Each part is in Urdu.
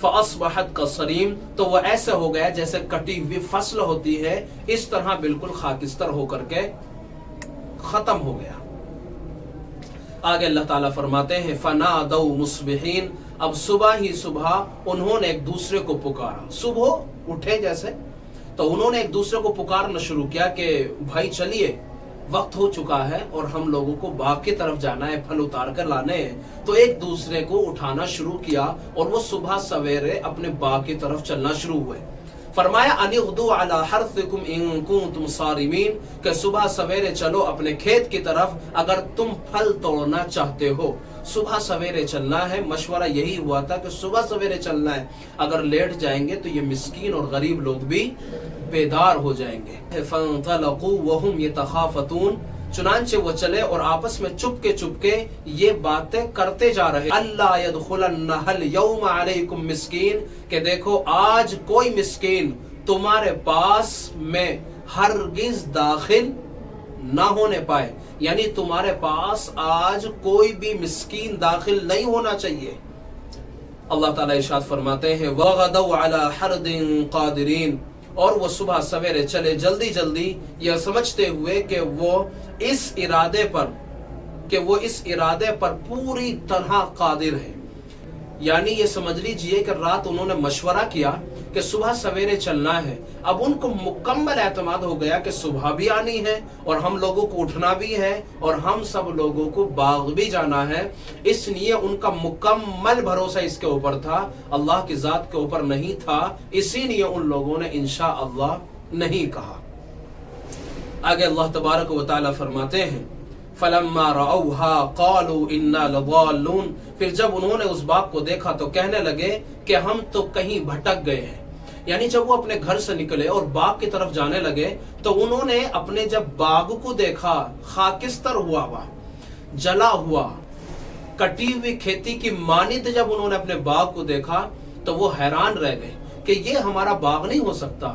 فَأَصْبَحَتْ كَالصَّرِيمِ، تو وہ ایسے ہو گیا جیسے کٹی ہوئی فصل ہوتی ہے، اس طرح بالکل خاکستر ہو کر کے ختم ہو گیا۔ آگے اللہ تعالیٰ فرماتے ہیں فَنَادَوْا مُصْبِحِينَ، اب صبح ہی صبح انہوں نے ایک دوسرے کو پکارا، صبح اٹھے جیسے تو انہوں نے ایک دوسرے کو پکارنا شروع کیا کہ بھائی چلیے وقت ہو چکا ہے اور ہم لوگوں کو باغ کی طرف جانا ہے، پھل اتار کر لانے ہیں۔ تو ایک دوسرے کو اٹھانا شروع کیا اور وہ صبح سویرے اپنے باغ کی طرف چلنا شروع ہوئے۔ فرمایا ان اغدوا علی حرثکم ان کنتم صارمین، کہ صبح سویرے چلو اپنے کھیت کی طرف اگر تم پھل توڑنا چاہتے ہو۔ صبح سویرے چلنا ہے، مشورہ یہی ہوا تھا کہ صبح سویرے چلنا ہے، اگر لیٹ جائیں گے تو یہ مسکین اور غریب لوگ بھی بیدار ہو جائیں گے۔ فانطلقوا وهم يتخافتون، چنانچہ وہ چلے اور آپس میں چپ کے یہ باتیں کرتے جا رہے، اللہ يدخلنها اليوم علیکم مسکین، کہ دیکھو آج کوئی مسکین تمہارے پاس میں ہرگز داخل نہ ہونے پائے، یعنی تمہارے پاس آج کوئی بھی مسکین داخل نہیں ہونا چاہیے۔ اللہ تعالیٰ ارشاد فرماتے ہیں وَغَدَوْا عَلَى حَرْدٍ قَادِرِينَ، اور وہ صبح سویرے چلے جلدی یہ سمجھتے ہوئے کہ وہ اس ارادے پر پوری طرح قادر ہے، یعنی یہ سمجھ لیجئے کہ رات انہوں نے مشورہ کیا کہ صبح سویرے چلنا ہے، اب ان کو مکمل اعتماد ہو گیا کہ صبح بھی آنی ہے اور ہم لوگوں کو اٹھنا بھی ہے اور ہم سب لوگوں کو باغ بھی جانا ہے، اس لیے ان کا مکمل بھروسہ اس کے اوپر تھا، اللہ کی ذات کے اوپر نہیں تھا، اسی لیے ان لوگوں نے انشاءاللہ نہیں کہا۔ آگے اللہ تبارک و تعالی فرماتے ہیں فَلَمَّا رَأَوْهَا قَالُوا إِنَّا لَضَالُّونَ، پھر جب انہوں نے اس باغ کو دیکھا تو کہنے لگے کہ ہم تو کہیں بھٹک گئے ہیں، یعنی جب وہ اپنے گھر سے نکلے اور باغ کی طرف جانے لگے تو انہوں نے اپنے جب باغ کو دیکھا خاکستر ہوا جلا ہوا کٹی ہوئی کھیتی کی مانند جب انہوں نے اپنے باغ کو دیکھا تو وہ حیران رہ گئے کہ یہ ہمارا باغ نہیں ہو سکتا،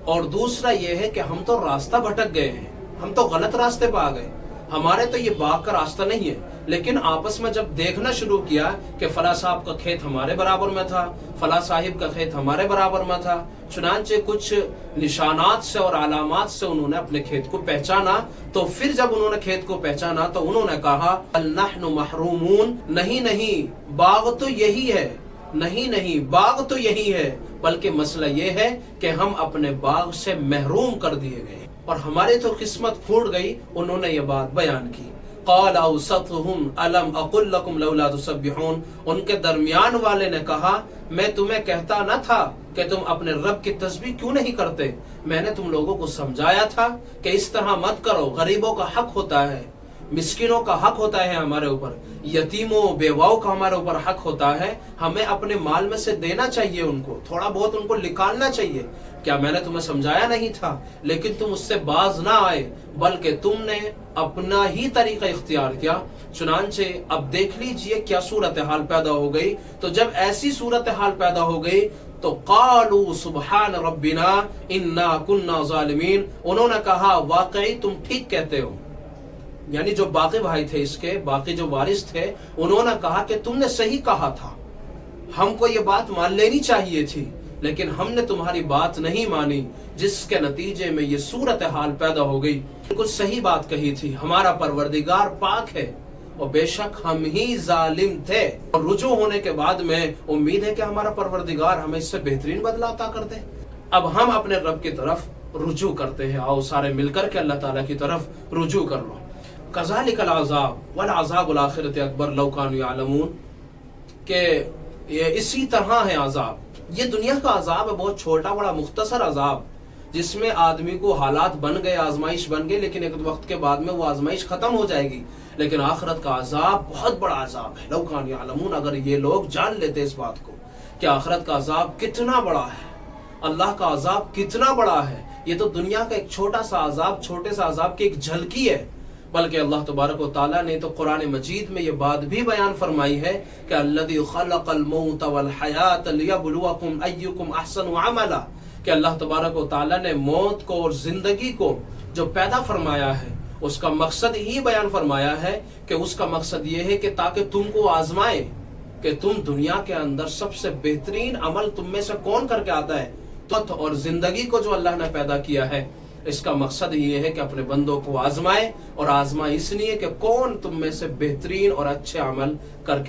اور دوسرا یہ ہے کہ ہم تو راستہ بھٹک گئے ہیں، ہم تو غلط راستے پہ آ گئے، ہمارے تو یہ باغ کا راستہ نہیں ہے۔ لیکن آپس میں جب دیکھنا شروع کیا کہ فلاں صاحب کا کھیت ہمارے برابر میں تھا، فلاں صاحب کا کھیت ہمارے برابر میں تھا، چنانچہ کچھ نشانات سے اور علامات سے انہوں نے اپنے کھیت کو پہچانا، تو پھر جب انہوں نے کھیت کو پہچانا تو انہوں نے کہا نحن محرومون، نہیں باغ تو یہی ہے، نہیں باغ تو یہی ہے، بلکہ مسئلہ یہ ہے کہ ہم اپنے باغ سے محروم کر دیے گئے اور ہماری تو قسمت پھوٹ گئی۔ انہوں نے یہ بات بیان کی۔ قال اوسطهم الم اقل لكم لولا تسبحون، ان کے درمیان والے نے کہا میں تمہیں کہتا نہ تھا کہ تم اپنے رب کی تسبیح کیوں نہیں کرتے، میں نے تم لوگوں کو سمجھایا تھا کہ اس طرح مت کرو، غریبوں کا حق ہوتا ہے، مسکینوں کا حق ہوتا ہے ہمارے اوپر، یتیموں بیواؤں کا ہمارے اوپر حق ہوتا ہے، ہمیں اپنے مال میں سے دینا چاہیے، ان کو تھوڑا بہت ان کو نکالنا چاہیے۔ کیا میں نے تمہیں سمجھایا نہیں تھا؟ لیکن تم اس سے باز نہ آئے، بلکہ تم نے اپنا ہی طریقہ اختیار کیا۔ چنانچہ اب دیکھ لیجئے کیا صورتحال پیدا ہو گئی۔ تو جب ایسی صورتحال پیدا ہو گئی تو قالوا سبحان ربنا انا كنا ظالمین، انہوں نے کہا واقعی تم ٹھیک کہتے ہو، یعنی جو باقی بھائی تھے اس کے، باقی جو وارث تھے، انہوں نے کہا کہ تم نے صحیح کہا تھا، ہم کو یہ بات مان لینی چاہیے تھی، لیکن ہم نے تمہاری بات نہیں مانی، جس کے نتیجے میں یہ صورتحال پیدا ہو گئی۔ بالکل صحیح بات کہی تھی، ہمارا پروردگار پاک ہے اور بے شک ہم ہی ظالم تھے، اور رجوع ہونے کے بعد میں امید ہے کہ ہمارا پروردگار ہمیں اس سے بہترین بدلہ عطا کر دے۔ اب ہم اپنے رب کی طرف رجوع کرتے ہیں، آؤ سارے مل کر کے اللہ تعالیٰ کی طرف رجوع کر لو۔ کذالک العذاب والعذاب الآخرۃ اکبر لو کانوا یعلمون، کہ یہ اسی طرح ہے عذاب، یہ دنیا کا عذاب ہے، بہت چھوٹا بڑا مختصر عذاب، جس میں آدمی کو حالات بن گئے، آزمائش بن گئی، لیکن ایک وقت کے بعد میں وہ آزمائش ختم ہو جائے گی۔ لیکن آخرت کا عذاب بہت بڑا عذاب ہے، لو کانوا یعلمون، اگر یہ لوگ جان لیتے اس بات کو کہ آخرت کا عذاب کتنا بڑا ہے، اللہ کا عذاب کتنا بڑا ہے۔ یہ تو دنیا کا ایک چھوٹا سا عذاب، چھوٹے سا عذاب کی ایک جھلکی ہے، بلکہ اللہ تبارک و تعالیٰ نے تو قرآن مجید میں یہ بات بھی بیان فرمائی ہے کہ الذی خلق الموت والحیات لیبلوکم ایکم احسن عملا، کہ اللہ تبارک و تعالیٰ نے موت کو اور زندگی کو جو پیدا فرمایا ہے اس کا مقصد ہی بیان فرمایا ہے کہ اس کا مقصد یہ ہے کہ تاکہ تم کو آزمائے کہ تم دنیا کے اندر سب سے بہترین عمل تم میں سے کون کر کے آتا ہے. تو اور زندگی کو جو اللہ نے پیدا کیا ہے اس کا مقصد یہ ہے کہ اپنے بندوں کو آزمائے، اور آزمائے اس لیے کہ کون تم میں سے بہترین اور اچھے عمل کر کے